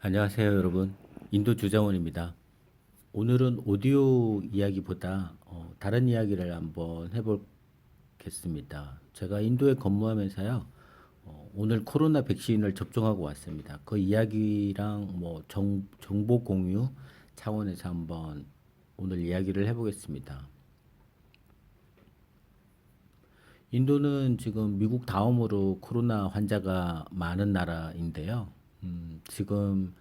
안녕하세요, 여러분. 인도 주정원입니다. 오늘은 오디오 이야기보다 다른 이야기를 한번 해보겠습니다. 제가 인도에 근무하면서요, 오늘 코로나 백신을 접종하고 왔습니다. 그 이야기랑 뭐 정보 공유 차원에서 한번 오늘 이야기를 해보겠습니다. 인도는 지금 미국 다음으로 코로나 환자가 많은 나라인데요. 지금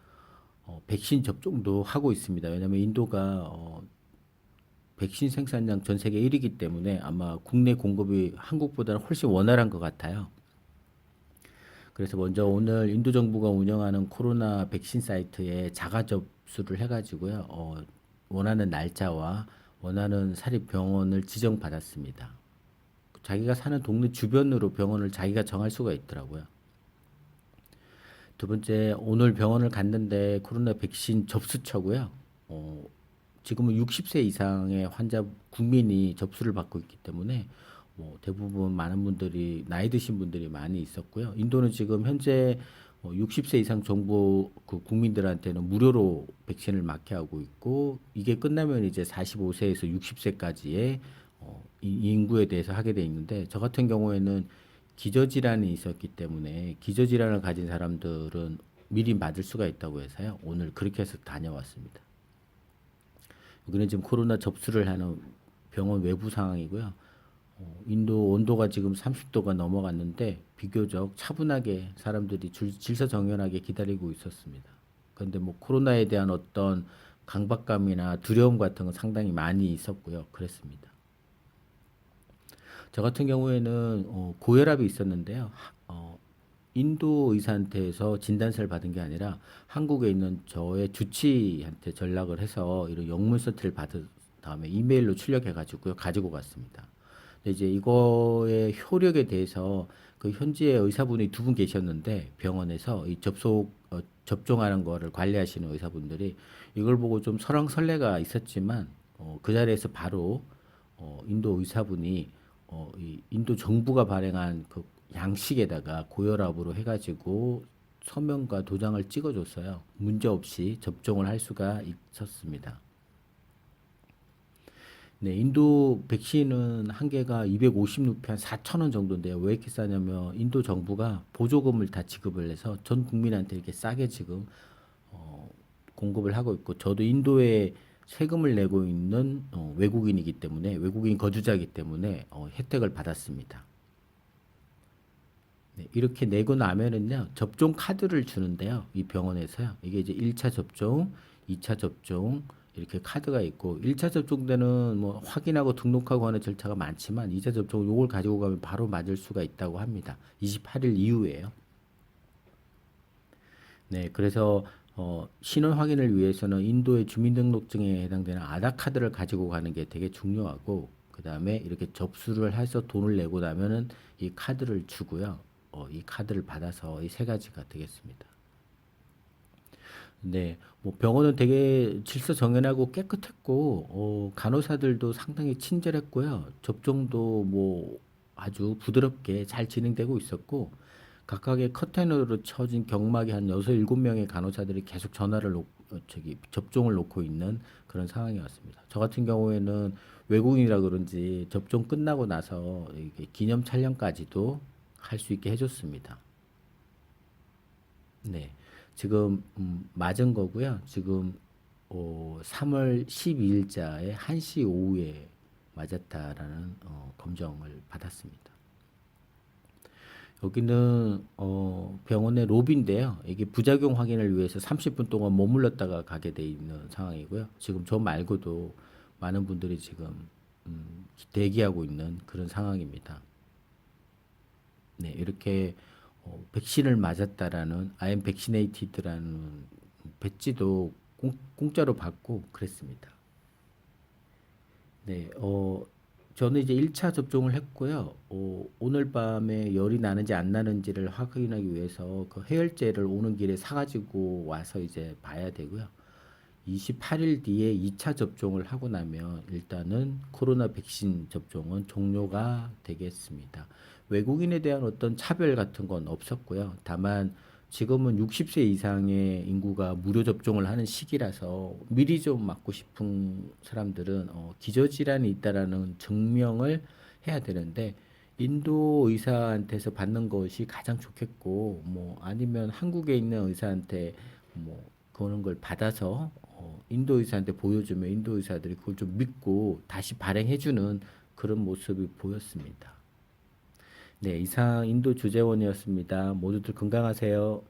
백신 접종도 하고 있습니다. 왜냐하면 인도가 백신 생산량 전 세계 1위이기 때문에 아마 국내 공급이 한국보다는 훨씬 원활한 것 같아요. 그래서 먼저 오늘 인도 정부가 운영하는 코로나 백신 사이트에 자가 접수를 해가지고요. 원하는 날짜와 원하는 사립병원을 지정받았습니다. 자기가 사는 동네 주변으로 병원을 자기가 정할 수가 있더라고요. 두 번째, 오늘 병원을 갔는데 코로나 백신 접수처고요. 어, 지금은 60세 이상의 환자 국민이 접수를 받고 있기 때문에 뭐 대부분 많은 분들이 나이 드신 분들이 많이 있었고요. 인도는 지금 현재 60세 이상 정부 그 국민들한테는 무료로 백신을 맞게 하고 있고 이게 끝나면 이제 45세에서 60세까지의 인구에 대해서 하게 돼 있는데 저 같은 경우에는 기저질환이 있었기 때문에 기저질환을 가진 사람들은 미리 맞을 수가 있다고 해서요. 오늘 그렇게 해서 다녀왔습니다. 여기는 지금 코로나 접수를 하는 병원 외부 상황이고요. 인도 온도가 지금 30도가 넘어갔는데 비교적 차분하게 사람들이 질서정연하게 기다리고 있었습니다. 그런데 뭐 코로나에 대한 어떤 강박감이나 두려움 같은 건 상당히 많이 있었고요. 그랬습니다. 저 같은 경우에는 고혈압이 있었는데요. 인도 의사한테서 진단서를 받은 게 아니라 한국에 있는 저의 주치의한테 전락을 해서 이런 영문 서트를 받은 다음에 이메일로 출력해가지고 가지고 갔습니다. 근데 이제 이거의 효력에 대해서 그 현지에 의사분이 두 분 계셨는데 병원에서 이 접종하는 거를 관리하시는 의사분들이 이걸 보고 좀 설왕설래가 있었지만 그 자리에서 바로 인도 의사분이 이 인도 정부가 발행한 그 양식에다가 고혈압으로 해가지고 서명과 도장을 찍어줬어요. 문제 없이 접종을 할 수가 있었습니다. 네, 인도 백신은 한 개가 250루피 한 4천 원 정도인데요. 왜 이렇게 싸냐면 인도 정부가 보조금을 다 지급을 해서 전 국민한테 이렇게 싸게 지금 공급을 하고 있고 저도 인도에 세금을 내고 있는 외국인이기 때문에 외국인 거주자이기 때문에 혜택을 받았습니다. 네, 이렇게 내고 나면은요 접종 카드를 주는데요 이 병원에서요 이게 이제 1차 접종, 2차 접종 이렇게 카드가 있고 1차 접종 때는 뭐 확인하고 등록하고 하는 절차가 많지만 2차 접종 요걸 가지고 가면 바로 맞을 수가 있다고 합니다. 28일 이후에요. 네, 그래서 신원 확인을 위해서는 인도의 주민등록증에 해당되는 아ധാ 카드를 가지고 가는 게 되게 중요하고 그다음에 이렇게 접수를 해서 돈을 내고 나면은 이 카드를 주고요. 이 카드를 받아서 이 세 가지가 되겠습니다. 네, 뭐 병원은 되게 질서정연하고 깨끗했고 간호사들도 상당히 친절했고요. 접종도 뭐 아주 부드럽게 잘 진행되고 있었고 각각의 커튼으로 쳐진 경막에 한 6, 7명의 간호사들이 계속 접종을 놓고 있는 그런 상황이었습니다. 저 같은 경우에는 외국인이라 그런지 접종 끝나고 나서 이게 기념 촬영까지도 할 수 있게 해줬습니다. 네. 지금 맞은 거고요. 지금 3월 12일자에 1시 오후에 맞았다라는 검정을 받았습니다. 여기는 병원의 로비인데요. 이게 부작용 확인을 위해서 30분 동안 머물렀다가 가게 돼 있는 상황이고요. 지금 저 말고도 많은 분들이 지금 대기하고 있는 그런 상황입니다. 네, 이렇게 백신을 맞았다라는 I am vaccinated라는 배지도 공짜로 받고 그랬습니다. 네, 저는 이제 1차 접종을 했고요. 오늘 밤에 열이 나는지 안 나는지를 확인하기 위해서 그 해열제를 오는 길에 사가지고 와서 이제 봐야 되고요. 28일 뒤에 2차 접종을 하고 나면 일단은 코로나 백신 접종은 종료가 되겠습니다. 외국인에 대한 어떤 차별 같은 건 없었고요. 다만 지금은 60세 이상의 인구가 무료 접종을 하는 시기라서 미리 좀 맞고 싶은 사람들은 기저질환이 있다라는 증명을 해야 되는데 인도 의사한테서 받는 것이 가장 좋겠고 뭐 아니면 한국에 있는 의사한테 뭐 그런 걸 받아서 인도 의사한테 보여주면 인도 의사들이 그걸 좀 믿고 다시 발행해주는 그런 모습이 보였습니다. 네, 이상 인도 주재원이었습니다. 모두들 건강하세요.